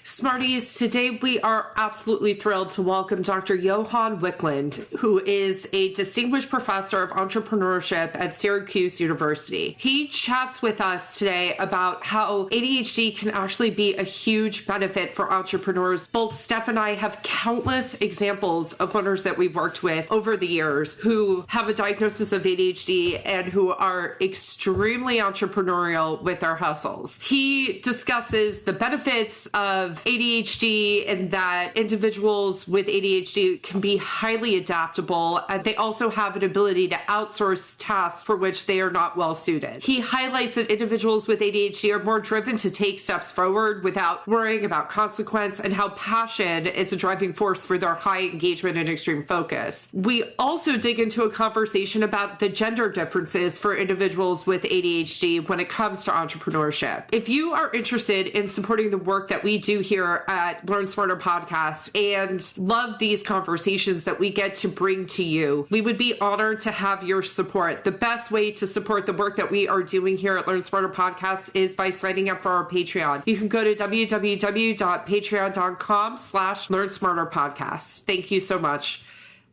Smarties, today we are absolutely thrilled to welcome Dr. Johan Wiklund, who is a distinguished professor of entrepreneurship at Syracuse University. He chats with us today about how ADHD can actually be a huge benefit for entrepreneurs. Both Steph and I have countless examples of learners that we've worked with over the years who have a diagnosis of ADHD and who are extremely entrepreneurial with their hustles. He discusses the benefits of ADHD and that individuals with ADHD can be highly adaptable, and they also have an ability to outsource tasks for which they are not well suited. He highlights that individuals with ADHD are more driven to take steps forward without worrying about consequence, and how passion is a driving force for their high engagement and extreme focus. We also dig into a conversation about the gender differences for individuals with ADHD when it comes to entrepreneurship. If you are interested in supporting the work that we do here at Learn Smarter Podcast and love these conversations that we get to bring to you, we would be honored to have your support. The best way to support the work that we are doing here at Learn Smarter Podcast is by signing up for our Patreon. You can go to www.patreon.com/LearnSmarterPodcast. Thank you so much.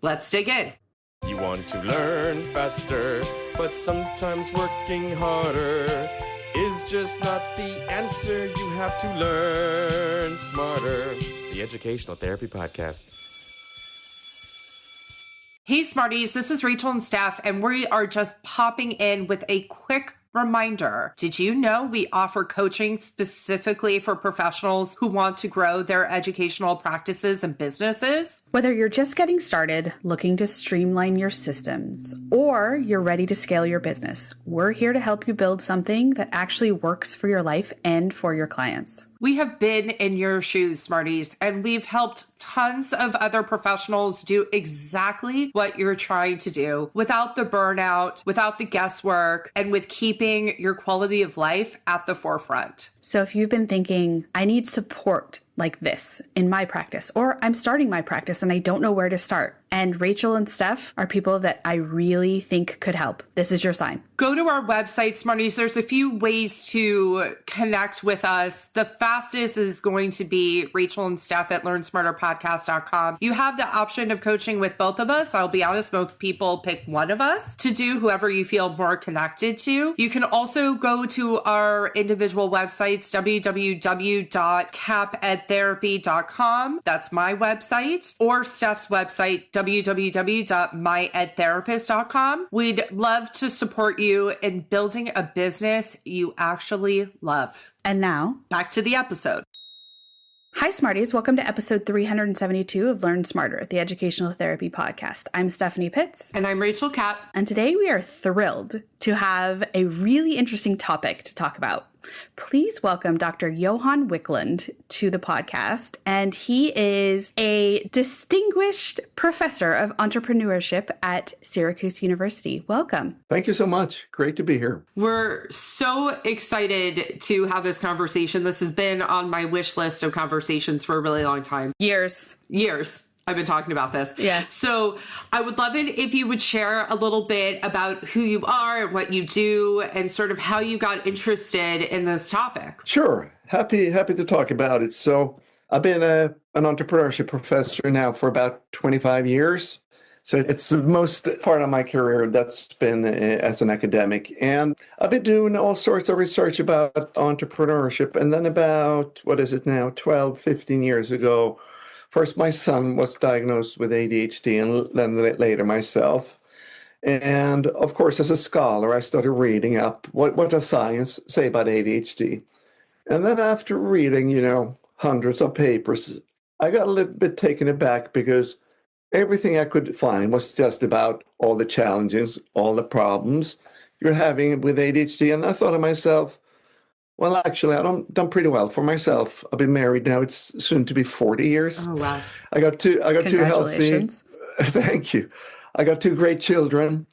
Let's dig in. You want to learn faster, but sometimes working harder is just not the answer. You have to learn smarter. The Educational Therapy Podcast. Hey Smarties, this is Rachel and Steph, and we are just popping in with a quick reminder. Did you know we offer coaching specifically for professionals who want to grow their educational practices and businesses? Whether you're just getting started, looking to streamline your systems, or you're ready to scale your business, we're here to help you build something that actually works for your life and for your clients. We have been in your shoes, Smarties, and we've helped tons of other professionals do exactly what you're trying to do without the burnout, without the guesswork, and with keeping your quality of life at the forefront. So if you've been thinking, I need support like this in my practice, or I'm starting my practice and I don't know where to start, and Rachel and Steph are people that I really think could help, this is your sign. Go to our website, Smarties. There's a few ways to connect with us. The fastest is going to be Rachel and Steph at LearnSmarterPodcast.com. You have the option of coaching with both of us. I'll be honest, most people pick one of us to do whoever you feel more connected to. You can also go to our individual websites, www.kappedtherapy.com. That's my website, or Steph's website, www.myedtherapist.com. We'd love to support you in building a business you actually love. And now, back to the episode. Hi, Smarties. Welcome to episode 372 of Learn Smarter, the Educational Therapy Podcast. I'm Stephanie Pitts. And I'm Rachel Kapp. And today we are thrilled to have a really interesting topic to talk about. Please welcome Dr. Johan Wiklund to the podcast. And he is a distinguished professor of entrepreneurship at Syracuse University. Welcome. Thank you so much. Great to be here. We're so excited to have this conversation. This has been on my wish list of conversations for a really long time. Years. I've been talking about this. Yeah. So I would love it if you would share a little bit about who you are and what you do and sort of how you got interested in this topic. Sure. Happy to talk about it. So I've been an entrepreneurship professor now for about 25 years. So it's the most part of my career that's been as an academic. And I've been doing all sorts of research about entrepreneurship. And then about, 12, 15 years ago, first, my son was diagnosed with ADHD, and then later myself. And of course, as a scholar, I started reading up what does science say about ADHD. And then after reading, hundreds of papers, I got a little bit taken aback because everything I could find was just about all the challenges, all the problems you're having with ADHD. And I thought to myself, well, actually, I've done pretty well for myself. I've been married now. It's soon to be 40 years. Oh, wow. I got two healthy. Thank you. I got two great children.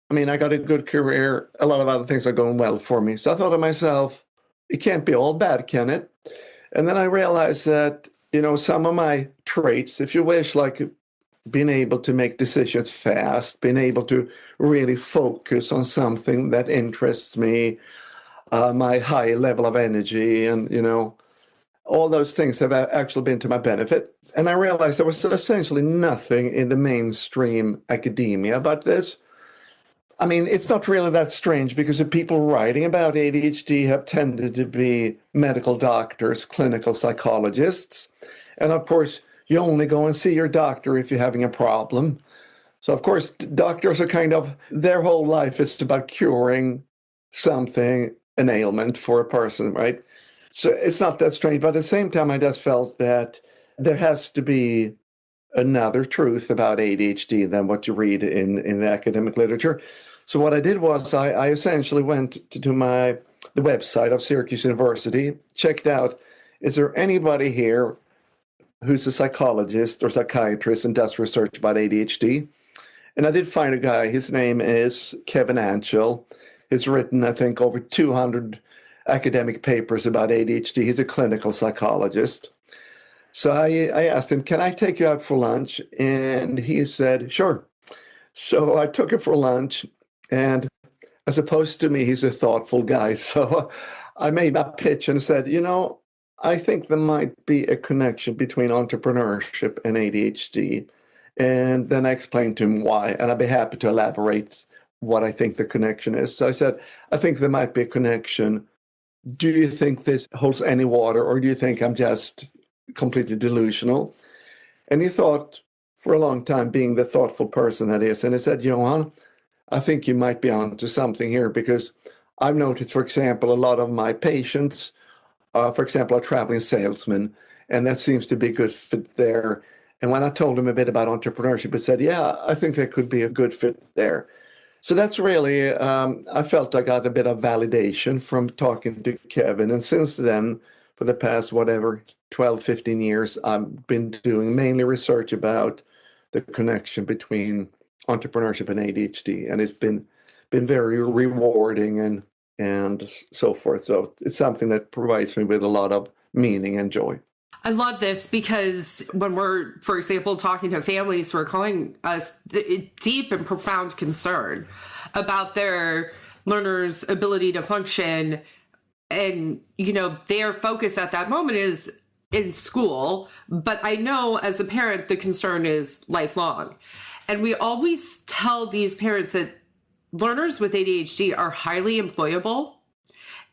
I mean, I got a good career. A lot of other things are going well for me. So I thought to myself, it can't be all bad, can it? And then I realized that, some of my traits, if you wish, like being able to make decisions fast, being able to really focus on something that interests me, my high level of energy, and all those things have actually been to my benefit. And I realized there was essentially nothing in the mainstream academia about this. I mean, it's not really that strange because the people writing about ADHD have tended to be medical doctors, clinical psychologists. And of course, you only go and see your doctor if you're having a problem. So, of course, doctors are kind of, their whole life is about curing something, an ailment for a person, right? So it's not that strange. But at the same time, I just felt that there has to be another truth about ADHD than what you read in the academic literature. So what I did was I essentially went to the website of Syracuse University, checked out, is there anybody here who's a psychologist or psychiatrist and does research about ADHD? And I did find a guy. His name is Kevin Anchel. He's written, I think, over 200 academic papers about ADHD. He's a clinical psychologist. So I asked him, can I take you out for lunch? And he said, sure. So I took him for lunch. And as opposed to me, he's a thoughtful guy. So I made my pitch and said, I think there might be a connection between entrepreneurship and ADHD. And then I explained to him why. And I'd be happy to elaborate what I think the connection is. So I said, I think there might be a connection. Do you think this holds any water, or do you think I'm just completely delusional? And he thought for a long time, being the thoughtful person that is. And he said, Johan, I think you might be onto something here, because I've noticed, for example, a lot of my patients, for example, are traveling salesmen, and that seems to be a good fit there. And when I told him a bit about entrepreneurship, he said, yeah, I think there could be a good fit there. So that's really, I felt I got a bit of validation from talking to Kevin. And since then, for the past, 12, 15 years, I've been doing mainly research about the connection between entrepreneurship and ADHD, and it's been very rewarding and so forth. So it's something that provides me with a lot of meaning and joy. I love this because when we're, for example, talking to families who are calling us deep and profound concern about their learners' ability to function, and their focus at that moment is in school, but I know as a parent the concern is lifelong. And we always tell these parents that learners with ADHD are highly employable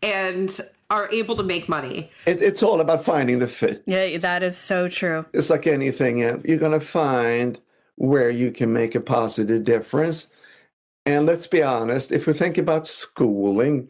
and are able to make money. It's all about finding the fit. Yeah, that is so true. It's like anything. You're going to find where you can make a positive difference. And let's be honest, if we think about schooling,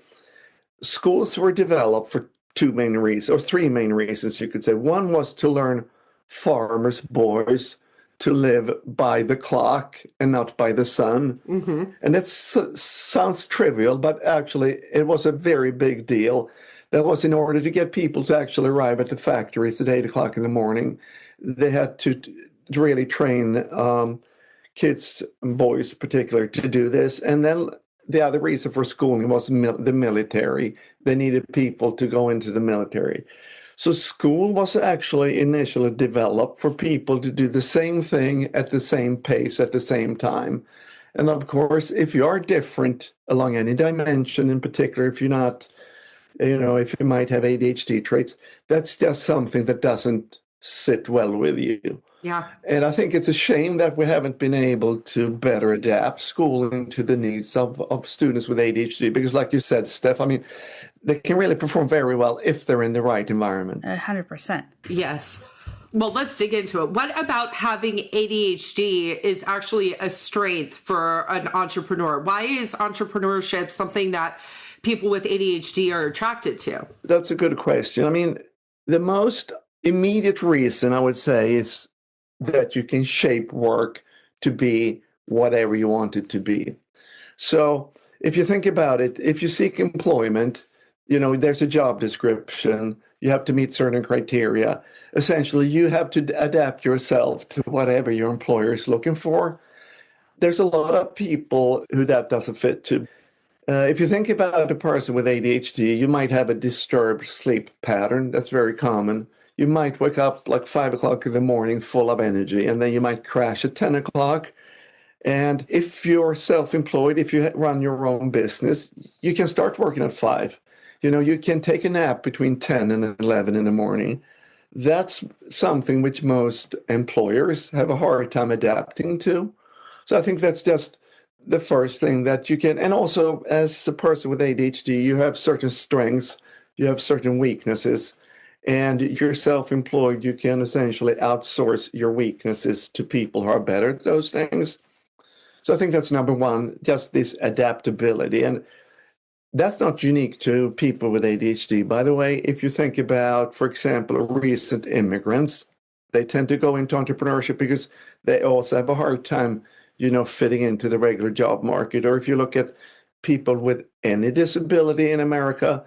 schools were developed for three main reasons, you could say. One was to learn farmers' boys to live by the clock and not by the sun. Mm-hmm. And that sounds trivial, but actually it was a very big deal. That was in order to get people to actually arrive at the factories at 8 o'clock in the morning. They had to really train kids, boys particularly, to do this. And then the other reason for schooling was the military. They needed people to go into the military. So school was actually initially developed for people to do the same thing at the same pace at the same time. And of course, if you are different along any dimension, in particular, if you're not, if you might have ADHD traits, that's just something that doesn't sit well with you. Yeah. And I think it's a shame that we haven't been able to better adapt schooling to the needs of students with ADHD, because like you said, Steph, they can really perform very well if they're in the right environment. 100%. Yes. Well, let's dig into it. What about having ADHD is actually a strength for an entrepreneur? Why is entrepreneurship something that people with ADHD are attracted to? That's a good question. The most immediate reason I would say is that you can shape work to be whatever you want it to be. So if you think about it, if you seek employment, there's a job description, you have to meet certain criteria. Essentially, you have to adapt yourself to whatever your employer is looking for. There's a lot of people who that doesn't fit to. If you think about a person with ADHD, you might have a disturbed sleep pattern. That's very common. You might wake up like 5 o'clock in the morning full of energy, and then you might crash at 10 o'clock. And if you're self-employed, if you run your own business, you can start working at 5. You can take a nap between 10 and 11 in the morning. that's something which most employers have a hard time adapting to. So I think that's just the first thing that you can, and also as a person with ADHD, you have certain strengths, you have certain weaknesses, and you're self-employed, you can essentially outsource your weaknesses to people who are better at those things. So I think that's number one, just this adaptability. And that's not unique to people with ADHD. By the way, if you think about, for example, recent immigrants, they tend to go into entrepreneurship because they also have a hard time, fitting into the regular job market. Or if you look at people with any disability in America,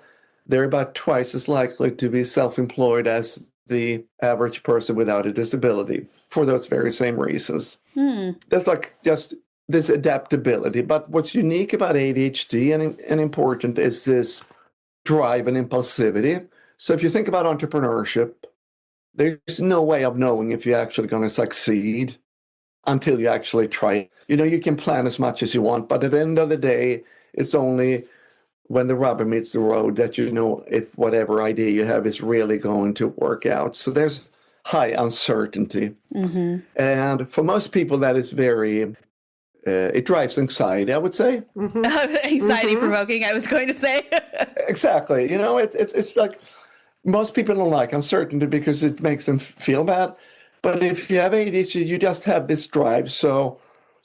they're about twice as likely to be self-employed as the average person without a disability for those very same reasons. That's like just this adaptability. But what's unique about ADHD and important is this drive and impulsivity. So if you think about entrepreneurship, there's no way of knowing if you're actually going to succeed until you actually try. You can plan as much as you want, but at the end of the day, it's only when the rubber meets the road that you know if whatever idea you have is really going to work out. So there's high uncertainty. And for most people, that is very... it drives anxiety, I would say. Anxiety provoking, I was going to say. Exactly. It's like most people don't like uncertainty because it makes them feel bad. But if you have ADHD, you just have this drive. So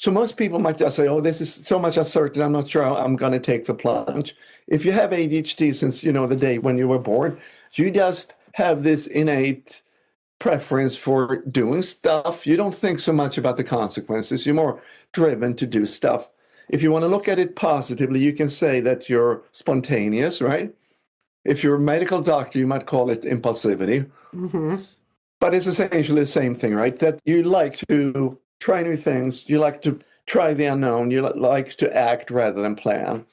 most people might just say, oh, this is so much uncertain, I'm not sure I'm going to take the plunge. If you have ADHD since, the day when you were born, you just have this innate preference for doing stuff. You don't think so much about the consequences. You're more driven to do stuff. If you want to look at it positively, you can say that you're spontaneous, right? If you're a medical doctor, you might call it impulsivity. But it's essentially the same thing, right? That you like to try new things. You like to try the unknown. You like to act rather than plan.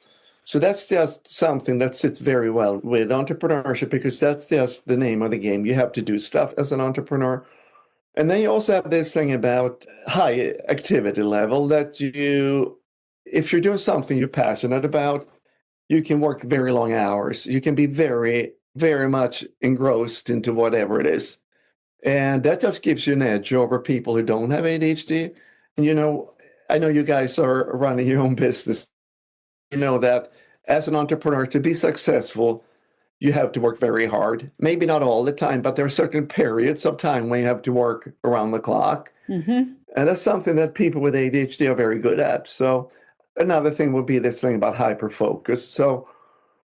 So that's just something that sits very well with entrepreneurship because that's just the name of the game. You have to do stuff as an entrepreneur. And then you also have this thing about high activity level that if you're doing something you're passionate about, you can work very long hours. You can be very, very much engrossed into whatever it is. And that just gives you an edge over people who don't have ADHD. And, I know you guys are running your own business. You know that as an entrepreneur, to be successful, you have to work very hard. Maybe not all the time, but there are certain periods of time when you have to work around the clock. And that's something that people with ADHD are very good at. So another thing would be this thing about hyperfocus. So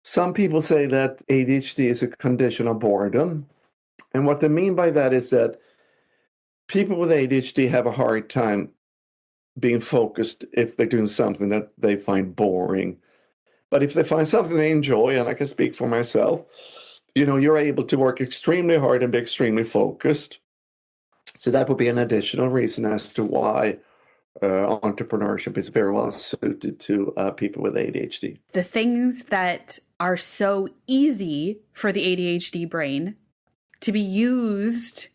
some people say that ADHD is a condition of boredom. And what they mean by that is that people with ADHD have a hard time being focused if they're doing something that they find boring. But if they find something they enjoy, and I can speak for myself, you're able to work extremely hard and be extremely focused. So that would be an additional reason as to why entrepreneurship is very well suited to people with ADHD. The things that are so easy for the ADHD brain to be used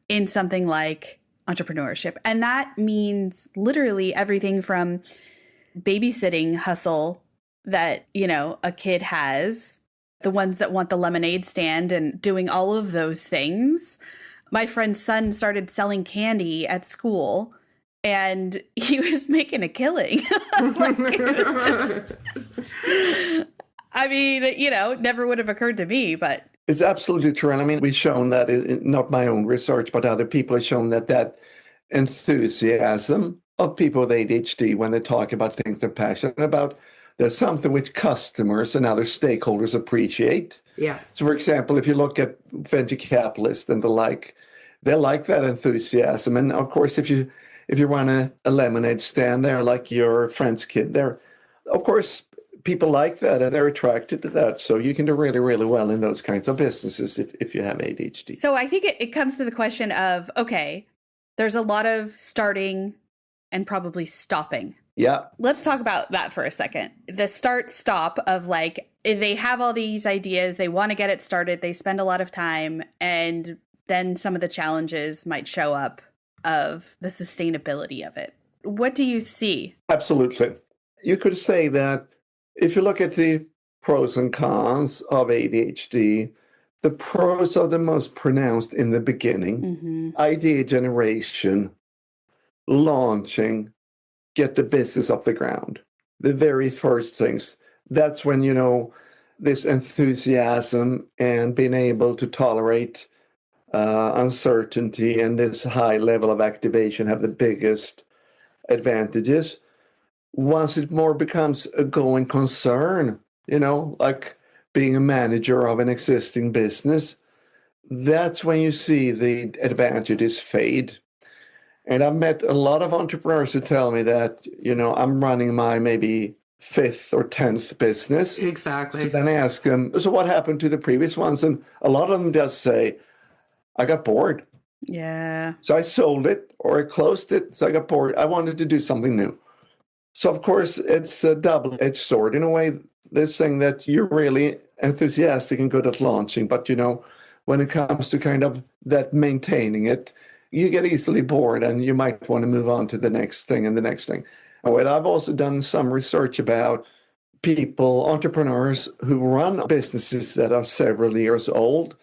in something like entrepreneurship. And that means literally everything from babysitting hustle that, a kid has, the ones that want the lemonade stand and doing all of those things. My friend's son started selling candy at school and he was making a killing. Never would have occurred to me, but. It's absolutely true. And we've shown that, not my own research, but other people have shown that enthusiasm of people with ADHD when they talk about things they're passionate about, there's something which customers and other stakeholders appreciate. Yeah. So, for example, if you look at venture capitalists and the like, they like that enthusiasm. And of course, if you run a lemonade stand there, like your friend's kid there, of course, people like that and they're attracted to that. So you can do really, really well in those kinds of businesses if you have ADHD. So I think it comes to the question of, okay, there's a lot of starting and probably stopping. Yeah. Let's talk about that for a second. The start stop of like, if they have all these ideas, they want to get it started, they spend a lot of time, and then some of the challenges might show up of the sustainability of it. What do you see? Absolutely. You could say that if you look at the pros and cons of ADHD, The pros are the most pronounced in the beginning. Idea generation, launching, get the business off the ground. The very first things. That's when, this enthusiasm and being able to tolerate uncertainty and this high level of activation have the biggest advantages. Once it more becomes a going concern, like being a manager of an existing business, that's when you see the advantages fade. And I've met a lot of entrepreneurs who tell me that, I'm running my maybe 5th or 10th business. Exactly. So then I ask them, so what happened to the previous ones? And a lot of them just say, I got bored. Yeah. So I sold it or I closed it. So I got bored. I wanted to do something new. So, of course, it's a double-edged sword. In a way, this thing that you're really enthusiastic and good at launching, but, when it comes to kind of that maintaining it, you get easily bored and you might want to move on to the next thing and the next thing. And I've also done some research about people, entrepreneurs who run businesses that are several years old,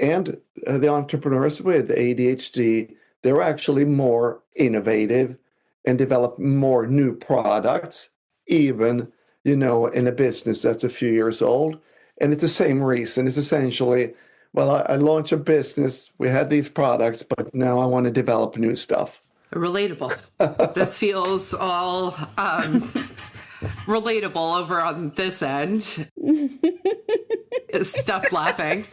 and the entrepreneurs with ADHD, they're actually more innovative and develop more new products, even, in a business that's a few years old. And it's the same reason. It's essentially, well, I launched a business, we had these products, but now I want to develop new stuff. Relatable. This feels all relatable over on this end. Stuff laughing.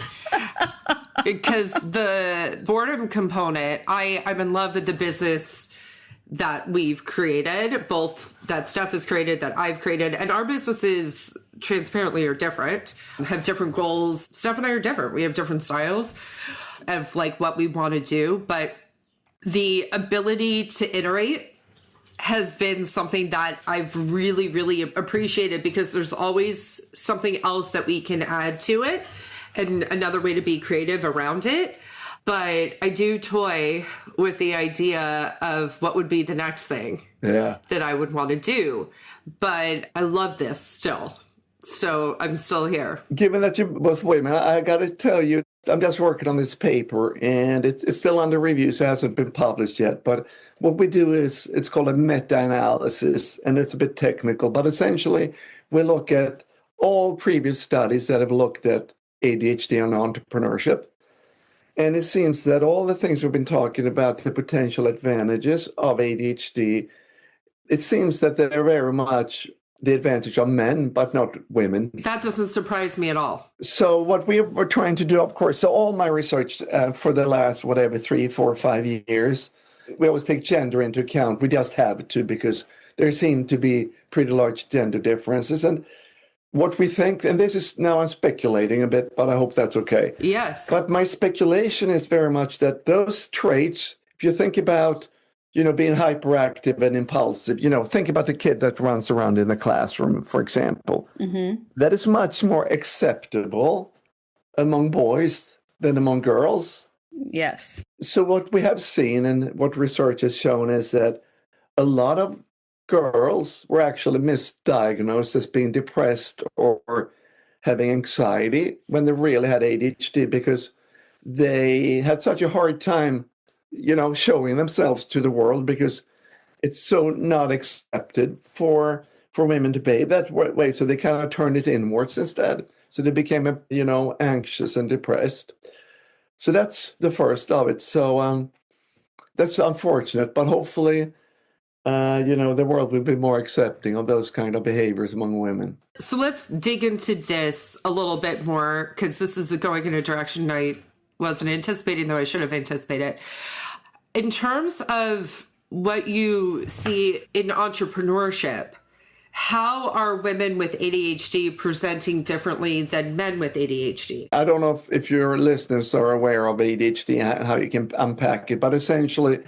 Because the boredom component, I'm in love with the business that we've created, both that Steph has created, that I've created, and our businesses transparently are different, have different goals. Steph and I are different. We have different styles of like what we want to do, but the ability to iterate has been something that I've really, really appreciated, because there's always something else that we can add to it and another way to be creative around it. But I do toy with the idea of what would be the next thing that I would want to do. But I love this still. So I'm still here. Given that you're both women, I got to tell you, I'm just working on this paper and it's still under review, so it hasn't been published yet. But what we do is, it's called a meta-analysis, and it's a bit technical. But essentially, we look at all previous studies that have looked at ADHD and entrepreneurship. And it seems that all the things we've been talking about, the potential advantages of ADHD, it seems that they're very much the advantage of men, but not women. That doesn't surprise me at all. So what we were trying to do, of course, so all my research for the last, 3, 4, 5 years, we always take gender into account. We just have to, because there seem to be pretty large gender differences. And what we think, and this is now I'm speculating a bit, but I hope that's okay. Yes. But my speculation is very much that those traits, if you think about, being hyperactive and impulsive, think about the kid that runs around in the classroom, for example. Mm-hmm. That is much more acceptable among boys than among girls. Yes. So what we have seen and what research has shown is that a lot of girls were actually misdiagnosed as being depressed or having anxiety when they really had ADHD, because they had such a hard time, showing themselves to the world, because it's so not accepted for women to behave that way. So they kind of turned it inwards instead. So they became, anxious and depressed. So that's the first of it. So that's unfortunate, but hopefully the world will be more accepting of those kind of behaviors among women. So let's dig into this a little bit more, because this is going in a direction I wasn't anticipating, though I should have anticipated. In terms of what you see in entrepreneurship, how are women with ADHD presenting differently than men with ADHD? I don't know if your listeners are aware of ADHD and how you can unpack it, but essentially,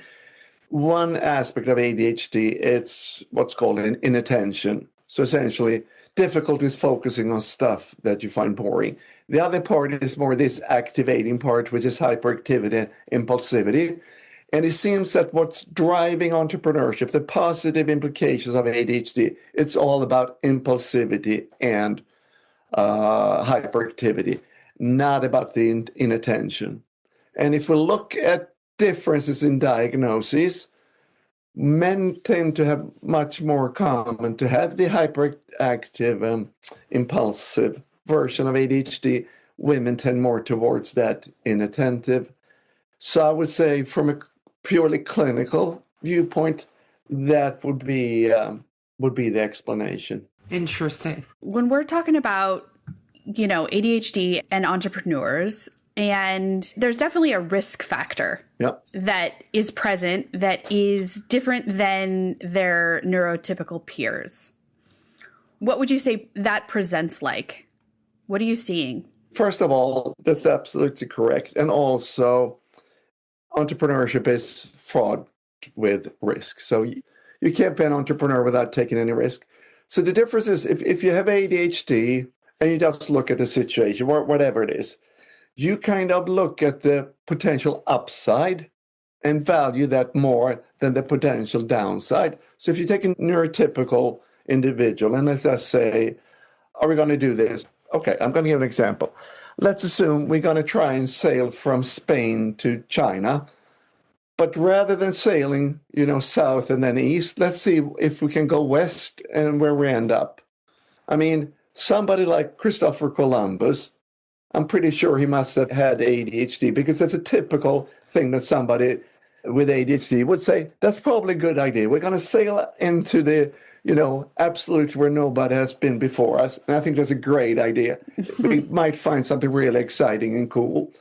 one aspect of ADHD, it's what's called inattention. So essentially, difficulties focusing on stuff that you find boring. The other part is more this activating part, which is hyperactivity and impulsivity. And it seems that what's driving entrepreneurship, the positive implications of ADHD, it's all about impulsivity and hyperactivity. not about the inattention. And if we look at differences in diagnoses, men tend to have much more common to have the hyperactive, impulsive version of ADHD. Women tend more towards that inattentive. So I would say from a purely clinical viewpoint, that would be the explanation. Interesting. When we're talking about, ADHD and entrepreneurs, and there's definitely a risk factor that is present that is different than their neurotypical peers. What would you say that presents like? What are you seeing? First of all, that's absolutely correct. And also, entrepreneurship is fraught with risk. So you can't be an entrepreneur without taking any risk. So the difference is if you have ADHD and you just look at the situation, whatever it is, you kind of look at the potential upside and value that more than the potential downside. So if you take a neurotypical individual and let's just say, are we going to do this? Okay, I'm going to give an example. Let's assume we're going to try and sail from Spain to China. But rather than sailing, south and then east, let's see if we can go west and where we end up. I mean, somebody like Christopher Columbus, I'm pretty sure he must have had ADHD because that's a typical thing that somebody with ADHD would say, that's probably a good idea. We're going to sail into the, absolutely where nobody has been before us. And I think that's a great idea. We might find something really exciting and cool.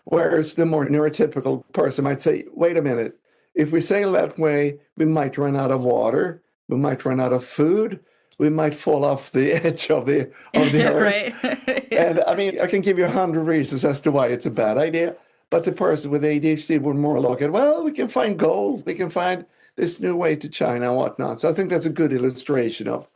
Whereas the more neurotypical person might say, wait a minute, if we sail that way, we might run out of water, we might run out of food, we might fall off the edge of the earth. Right. And I mean, I can give you 100 reasons as to why it's a bad idea. But the person with ADHD would more look at, well, we can find gold, we can find this new way to China and whatnot. So I think that's a good illustration of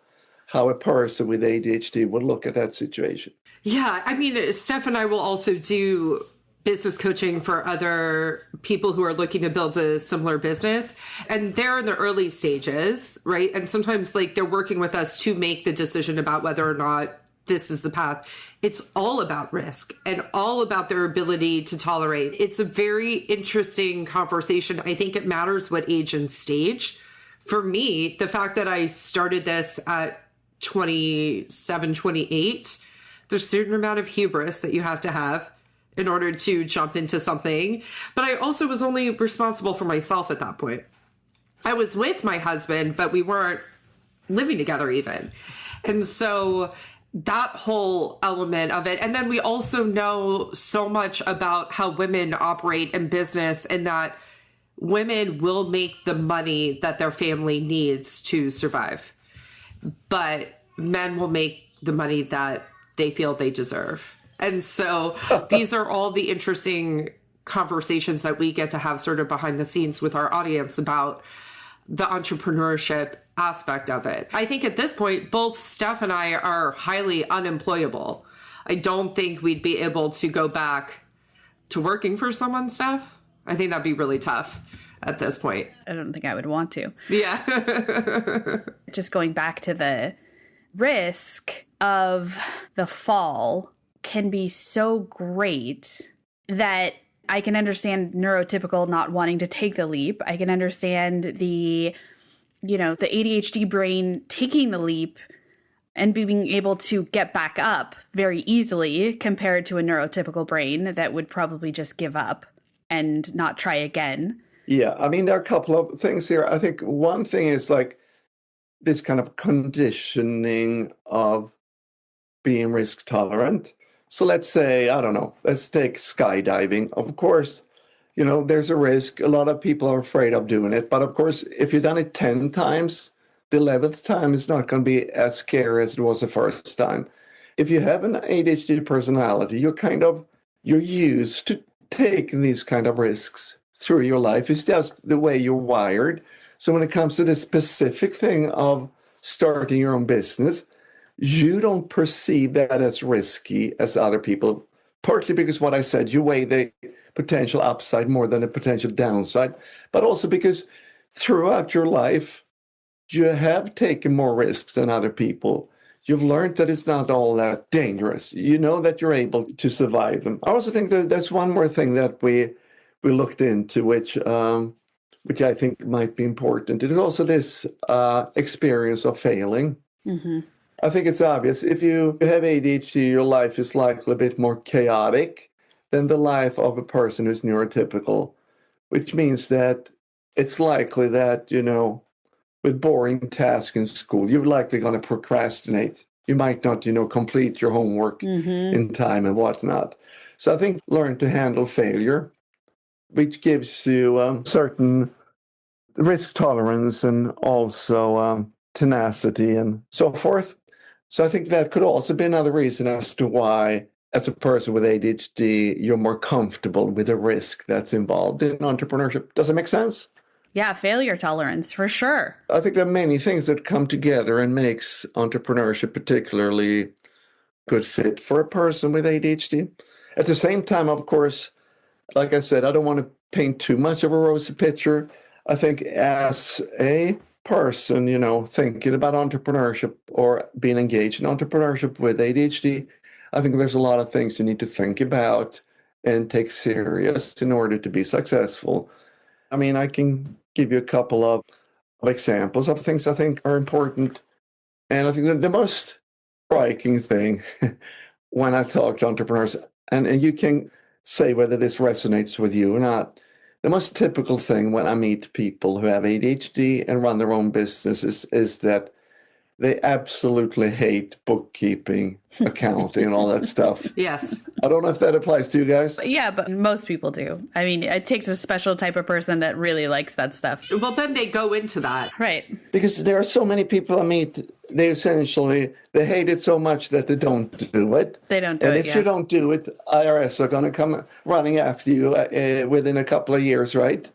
how a person with ADHD would look at that situation. Yeah, I mean, Steph and I will also do business coaching for other people who are looking to build a similar business. And they're in the early stages, right? And sometimes they're working with us to make the decision about whether or not this is the path. It's all about risk and all about their ability to tolerate. It's a very interesting conversation. I think it matters what age and stage. For me, the fact that I started this at 27, 28, there's a certain amount of hubris that you have to have in order to jump into something. But I also was only responsible for myself at that point. I was with my husband, but we weren't living together even. And so that whole element of it. And then we also know so much about how women operate in business and that women will make the money that their family needs to survive. But men will make the money that they feel they deserve. And so these are all the interesting conversations that we get to have sort of behind the scenes with our audience about the entrepreneurship aspect of it. I think at this point, both Steph and I are highly unemployable. I don't think we'd be able to go back to working for someone, Steph. I think that'd be really tough at this point. I don't think I would want to. Yeah. Just going back to the risk of the fall can be so great that I can understand neurotypical not wanting to take the leap. I can understand the ADHD brain taking the leap and being able to get back up very easily compared to a neurotypical brain that would probably just give up and not try again. Yeah, I mean, there are a couple of things here. I think one thing is this kind of conditioning of being risk tolerant. So let's say, I don't know, let's take skydiving. Of course, there's a risk. A lot of people are afraid of doing it. But of course, if you've done it 10 times, the 11th time is not going to be as scary as it was the first time. If you have an ADHD personality, you're used to taking these kind of risks through your life. It's just the way you're wired. So when it comes to the specific thing of starting your own business, you don't perceive that as risky as other people, partly because what I said, you weigh the potential upside more than the potential downside, but also because throughout your life, you have taken more risks than other people. you've learned that it's not all that dangerous. You know that you're able to survive them. I also think that there's one more thing that we looked into, which I think might be important. It is also this experience of failing. Mm-hmm. I think it's obvious. If you have ADHD, your life is likely a bit more chaotic than the life of a person who's neurotypical, which means that it's likely that, with boring tasks in school, you're likely going to procrastinate. You might not, complete your homework in time and whatnot. So I think learn to handle failure, which gives you certain risk tolerance and also tenacity and so forth. So I think that could also be another reason as to why, as a person with ADHD, you're more comfortable with the risk that's involved in entrepreneurship. Does it make sense? Yeah, failure tolerance, for sure. I think there are many things that come together and makes entrepreneurship particularly good fit for a person with ADHD. At the same time, of course, like I said, I don't want to paint too much of a rosy picture. I think as a person, thinking about entrepreneurship or being engaged in entrepreneurship with ADHD, I think there's a lot of things you need to think about and take serious in order to be successful. I mean, I can give you a couple of examples of things I think are important. And I think the most striking thing when I talk to entrepreneurs, and you can say whether this resonates with you or not, the most typical thing when I meet people who have ADHD and run their own businesses is that they absolutely hate bookkeeping, accounting, and all that stuff. Yes. I don't know if that applies to you guys. Yeah, but most people do. I mean, it takes a special type of person that really likes that stuff. Well, then they go into that. Right. Because there are so many people I meet, they hate it so much that they don't do it. They don't do it. And if you don't do it, IRS are going to come running after you within a couple of years, right?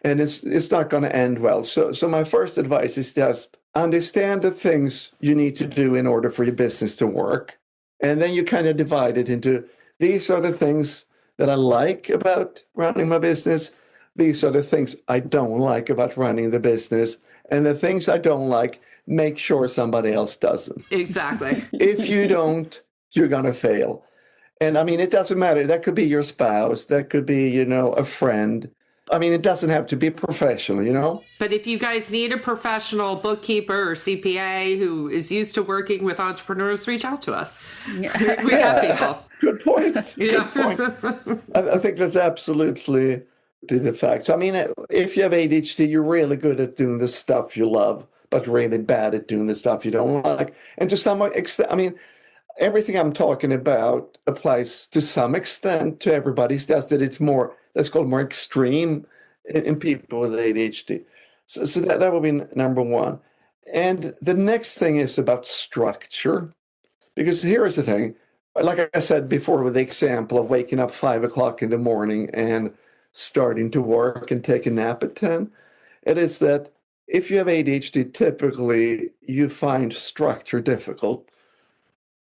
And it's not going to end well. So my first advice is just understand the things you need to do in order for your business to work. And then you kind of divide it into, these are the things that I like about running my business. These are the things I don't like about running the business. And the things I don't like, make sure somebody else doesn't. Exactly. If you don't, you're going to fail. And I mean, it doesn't matter. That could be your spouse. That could be, a friend. I mean, it doesn't have to be professional, But if you guys need a professional bookkeeper or CPA who is used to working with entrepreneurs, reach out to us. Yeah. We have people. Good point. Yeah. Good point. I think that's absolutely the fact. So, I mean, if you have ADHD, you're really good at doing the stuff you love, but really bad at doing the stuff you don't like. And to some extent, I mean, everything I'm talking about applies to some extent to everybody. It's just that it's more, let's call it more extreme in people with ADHD. So that would be number one. And the next thing is about structure. Because here's the thing. Like I said before with the example of waking up 5 o'clock in the morning and starting to work and take a nap at 10, it is that if you have ADHD, typically you find structure difficult.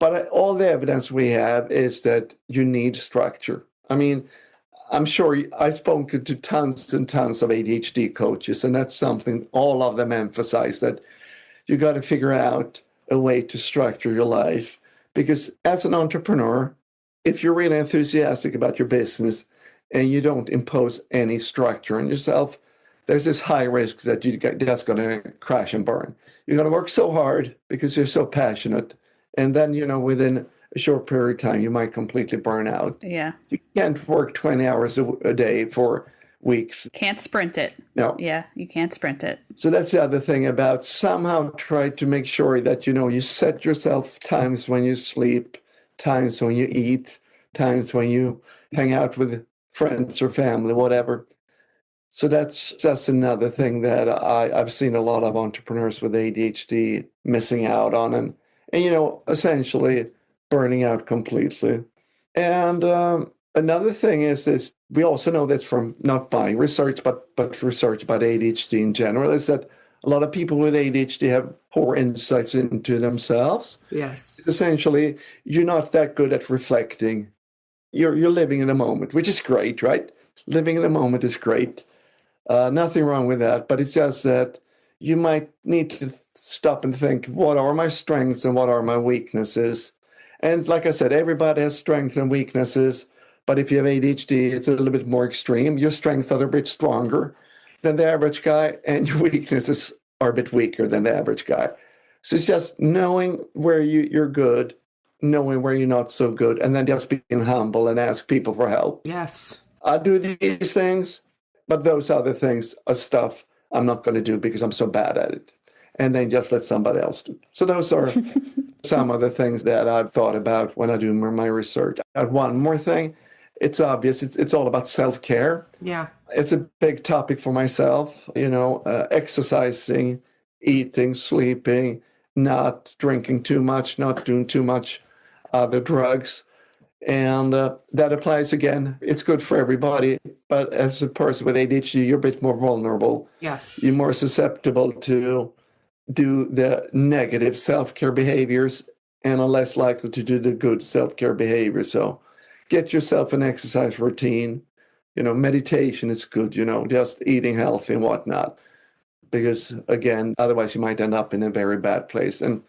But all the evidence we have is that you need structure. I mean, I'm sure I've spoken to tons and tons of ADHD coaches, and that's something all of them emphasize, that you got to figure out a way to structure your life. Because as an entrepreneur, if you're really enthusiastic about your business and you don't impose any structure on yourself, there's this high risk that that's going to crash and burn. You're going to work so hard because you're so passionate. And then, within a short period of time, you might completely burn out. Yeah. You can't work 20 hours a day for weeks. Can't sprint it. No. Yeah, you can't sprint it. So that's the other thing about somehow try to make sure that, you set yourself times when you sleep, times when you eat, times when you hang out with friends or family, whatever. So that's another thing that I've seen a lot of entrepreneurs with ADHD missing out on and essentially burning out completely. And another thing is this, we also know this from not my research, but research about ADHD in general, is that a lot of people with ADHD have poor insights into themselves. Yes. Essentially, you're not that good at reflecting. You're living in the moment, which is great, right? Living in the moment is great. Nothing wrong with that, but it's just that you might need to stop and think, what are my strengths and what are my weaknesses? And like I said, everybody has strengths and weaknesses. But if you have ADHD, it's a little bit more extreme. Your strengths are a bit stronger than the average guy, and your weaknesses are a bit weaker than the average guy. So it's just knowing where you're good, knowing where you're not so good, and then just being humble and ask people for help. Yes. I do these things, but those other things are stuff I'm not going to do because I'm so bad at it. And then just let somebody else do. So those are some of the things that I've thought about when I do my research. One more thing, it's obvious, it's all about self-care. Yeah. It's a big topic for myself, exercising, eating, sleeping, not drinking too much, not doing too much other drugs. And that applies again. It's good for everybody. But as a person with ADHD, you're a bit more vulnerable. Yes. You're more susceptible to do the negative self-care behaviors and are less likely to do the good self-care behaviors. So get yourself an exercise routine. Meditation is good, just eating healthy and whatnot. Because, again, otherwise you might end up in a very bad place. And,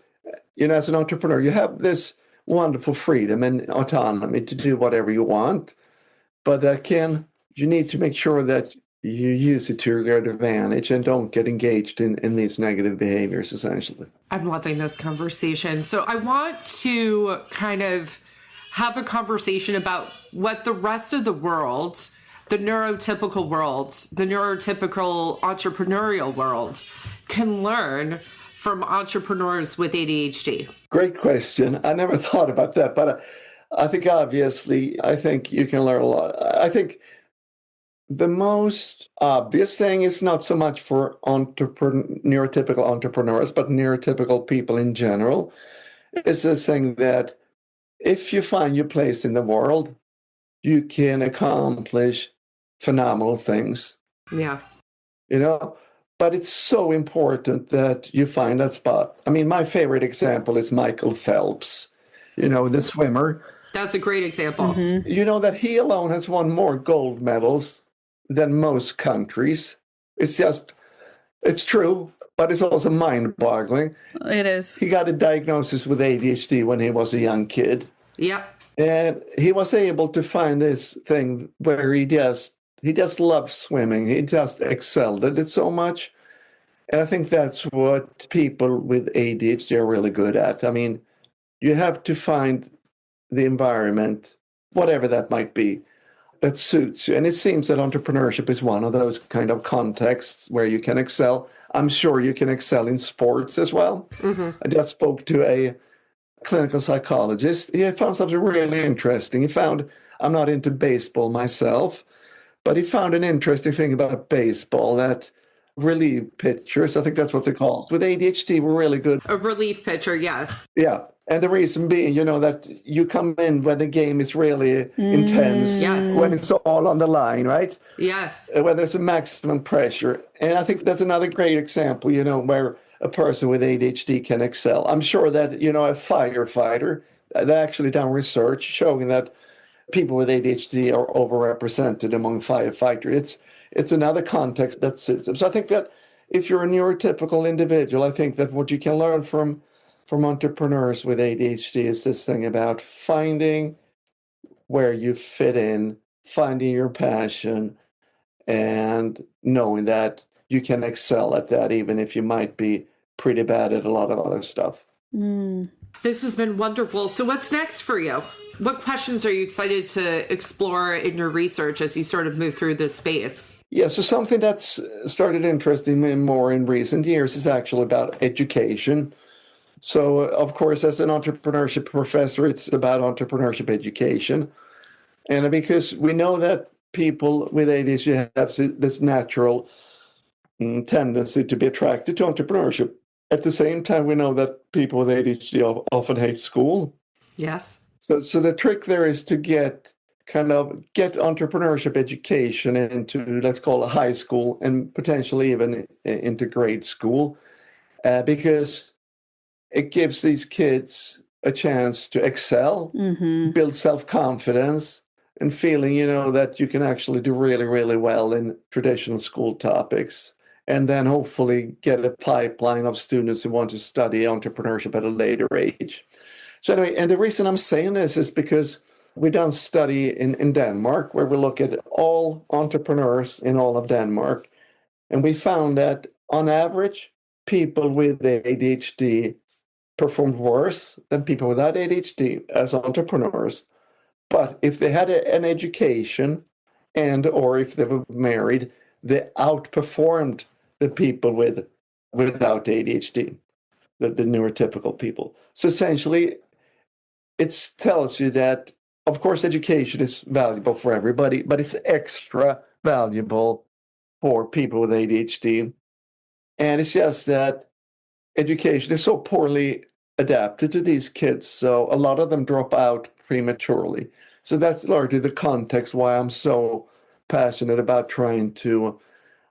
as an entrepreneur, you have this wonderful freedom and autonomy to do whatever you want. But you need to make sure that you use it to your advantage and don't get engaged in these negative behaviors, essentially. I'm loving this conversation. So I want to kind of have a conversation about what the rest of the world, the neurotypical world, the neurotypical entrepreneurial world can learn from entrepreneurs with ADHD. Great question. I never thought about that, but I think obviously, you can learn a lot. I think the most obvious thing is not so much for neurotypical entrepreneurs, but neurotypical people in general, is this thing that if you find your place in the world, you can accomplish phenomenal things. Yeah. But it's so important that you find that spot. I mean, my favorite example is Michael Phelps, the swimmer. That's a great example. Mm-hmm. You know that he alone has won more gold medals than most countries. It's true, but it's also mind-boggling. It is. He got a diagnosis with ADHD when he was a young kid. Yep. And he was able to find this thing where he just loved swimming. He just excelled at it so much. And I think that's what people with ADHD are really good at. I mean, you have to find the environment, whatever that might be, that suits you. And it seems that entrepreneurship is one of those kind of contexts where you can excel. I'm sure you can excel in sports as well. Mm-hmm. I just spoke to a clinical psychologist. He found something really interesting. He found, I'm not into baseball myself, but he found an interesting thing about baseball, that relief pitchers, I think that's what they're called, with ADHD were really good. A relief pitcher, yes. Yeah. And the reason being, that you come in when the game is really intense, yes. when it's all on the line, right? Yes. When there's a maximum pressure. And I think that's another great example, where a person with ADHD can excel. I'm sure that, a firefighter, they actually done research showing that people with ADHD are overrepresented among firefighters. It's another context that suits them. So I think that if you're a neurotypical individual, I think that what you can learn from entrepreneurs with ADHD is this thing about finding where you fit in, finding your passion, and knowing that you can excel at that, even if you might be pretty bad at a lot of other stuff. Mm. This has been wonderful. So what's next for you? What questions are you excited to explore in your research as you sort of move through this space? Yeah, so something that's started interesting me more in recent years is actually about education. So, of course, as an entrepreneurship professor, it's about entrepreneurship education. And because we know that people with ADHD have this natural tendency to be attracted to entrepreneurship. At the same time, we know that people with ADHD often hate school. Yes. So the trick there is to get entrepreneurship education into, let's call it high school, and potentially even into grade school, because it gives these kids a chance to excel, build self-confidence, and feeling, that you can actually do really, really well in traditional school topics. and then hopefully get a pipeline of students who want to study entrepreneurship at a later age. So anyway, and the reason I'm saying this is because we done study in Denmark where we look at all entrepreneurs in all of Denmark, and we found that on average, people with ADHD performed worse than people without ADHD as entrepreneurs. But if they had an education and or if they were married, they outperformed the people without ADHD, the neurotypical people. So essentially, it tells you that, of course, education is valuable for everybody, but it's extra valuable for people with ADHD. And it's just that education is so poorly adapted to these kids, so a lot of them drop out prematurely. So that's largely the context why I'm so passionate about trying to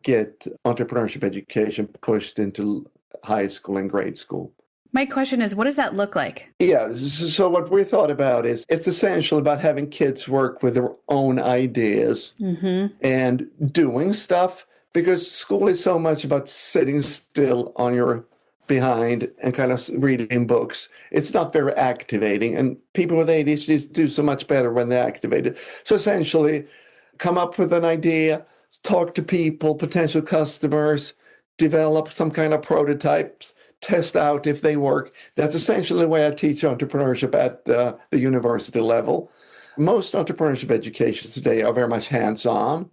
get entrepreneurship education pushed into high school and grade school. My question is, what does that look like? Yeah, so what we thought about is it's essential about having kids work with their own ideas and doing stuff, because school is so much about sitting still on your behind and kind of reading books. It's not very activating, and people with ADHD do so much better when they're activated. So essentially, come up with an idea, talk to people, potential customers, develop some kind of prototypes, test out if they work. That's essentially the way I teach entrepreneurship at the university level. Most entrepreneurship educations today are very much hands-on.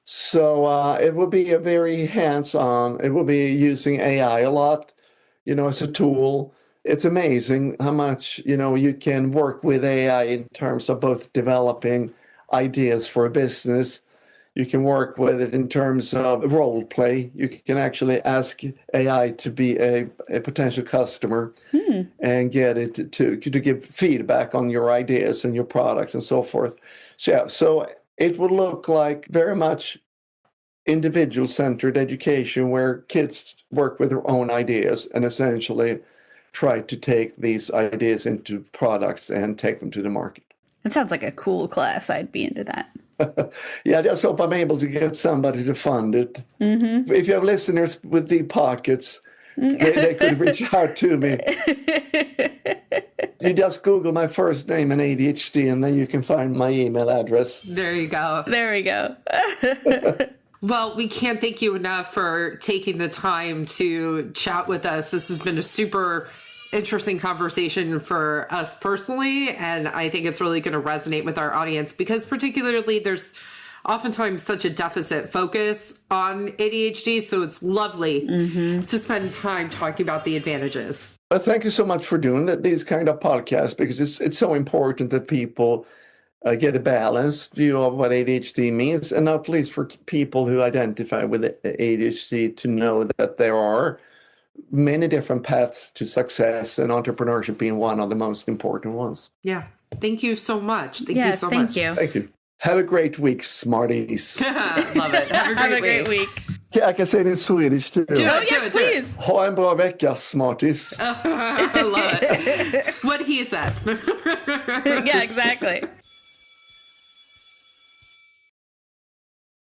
So it will be a very hands-on. It will be using AI a lot, as a tool. It's amazing how much, you can work with AI in terms of both developing ideas for a business. You can work with it in terms of role play. You can actually ask AI to be a potential customer and get it to give feedback on your ideas and your products and so forth. So it would look like very much individual-centered education where kids work with their own ideas and essentially try to take these ideas into products and take them to the market. It sounds like a cool class. I'd be into that. Yeah, I just hope I'm able to get somebody to fund it. If you have listeners with deep pockets, they could reach out to me. You just Google my first name and ADHD, and then you can find my email address. There you go. There we go. Well, we can't thank you enough for taking the time to chat with us. This has been a super interesting conversation for us personally, and I think it's really going to resonate with our audience because particularly there's oftentimes such a deficit focus on ADHD, so it's lovely to spend time talking about the advantages. Thank you so much for doing these kind of podcasts, because it's so important that people get a balanced view of what ADHD means, and not least for people who identify with ADHD to know that there are many different paths to success, and entrepreneurship being one of the most important ones. Yeah. Thank you so much. Thank you so thank much. you. Thank you. Have a great week, smarties. Love it. Have a great week. I can say it in Swedish too. Yes, please. Ha en bra vecka, smarties. I love it. What he said. Yeah, exactly.